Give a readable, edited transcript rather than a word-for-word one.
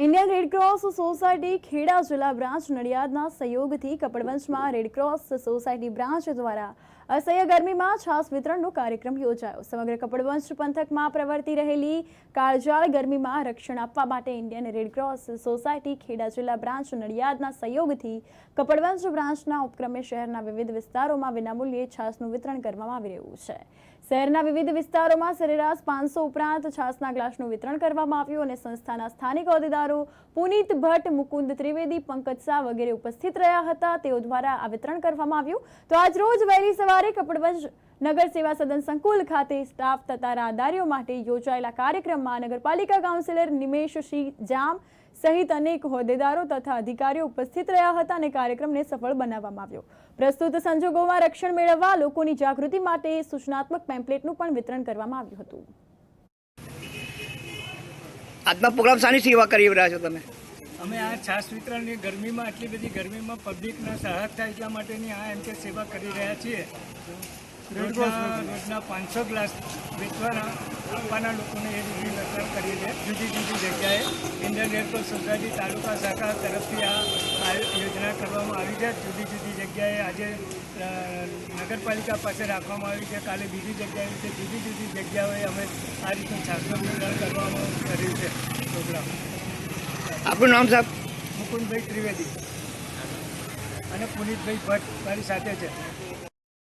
Indian Red Cross society Kheda જિલ્લા branch નડિયાદના સહયોગથી કપડવંજમાં Red Cross society branch દ્વારા અસહ્ય ગરમીમાં છાસ વિતરણનો કાર્યક્રમ યોજાયો। સમગ્ર કપડવંજ પંથકમાં પ્રવર્તી રહેલી કાળઝાળ ગરમીમાં રક્ષણ આપવા માટે ઇન્ડિયન રેડક્રોસ સોસાયટી ખેડા જિલ્લા બ્રાન્ચ નડિયાદના સહયોગથી કપડવંજ બ્રાન્ચના ઉપક્રમે શહેરના વિવિધ વિસ્તારોમાં વિનામૂલ્યે છાસનું વિતરણ કરવામાં આવી રહ્યું છે। શહેરના વિવિધ વિસ્તારોમાં સરેરાશ 500 ઉપરાંત છાસના ગ્લાસનું વિતરણ કરવામાં આવ્યું અને સંસ્થાના સ્થાનિક હોદ્દેદારો પુનિત ભટ્ટ, મુકુંદ ત્રિવેદી, પંકજ શાહ વગેરે ઉપસ્થિત રહ્યા હતા। તેઓ દ્વારા આ વિતરણ કરવામાં આવ્યું। તો આજ રોજ વહેલી સવારે કપડવંજ નગર સેવા સદન સંકુલ ખાતે સ્ટાફ તથા રાહદારીઓ માટે યોજાયેલા કાર્યક્રમમાં નગરપાલિકા કાઉન્સિલર નિમેશસિંહ જામ સહિત અનેક હોદ્દેદારો તથા અધિકારીઓ ઉપસ્થિત રહ્યા હતા અને કાર્યક્રમને સફળ બનાવવામાં આવ્યો। પ્રસ્તુત સંજોગોમાં રક્ષણ મેળવવા લોકોની જાગૃતિ માટે સૂચનાત્મક પેમ્પલેટનું પણ વિતરણ કરવામાં આવ્યું હતું। આજનો પ્રોગ્રામ શાની સેવા કરી રહ્યા છો તમે? અમે આ છાસ વિતરણની ગરમીમાં, આટલી બધી ગરમીમાં પબ્લિકને સહાયક થાય એટલા માટેની આ એમ કે સેવા કરી રહ્યા છીએ। રોજના 500 ગ્લાસ વેચવાના આપવાના લોકોને એ રીતે વિતરણ કરીએ છીએ જુદી જુદી જગ્યાએ। ઇન્ડિયન રેડક્રોસ સોસાયટી તાલુકા શાખા તરફથી આ યોજના કરવામાં આવી છે। જુદી જુદી જગ્યાએ આજે નગરપાલિકા પાસે રાખવામાં આવી છે, કાલે બીજી જગ્યાએ છે, જુદી જુદી જગ્યાઓએ અમે આ રીતનું છાસનું વિતરણ કરવામાં કર્યું છે પ્રોગ્રામ। આપનું નામ સાહેબ? મુકુંદભાઈ ત્રિવેદી અને પુનિતભાઈ ભટ્ટ મારી સાથે છે।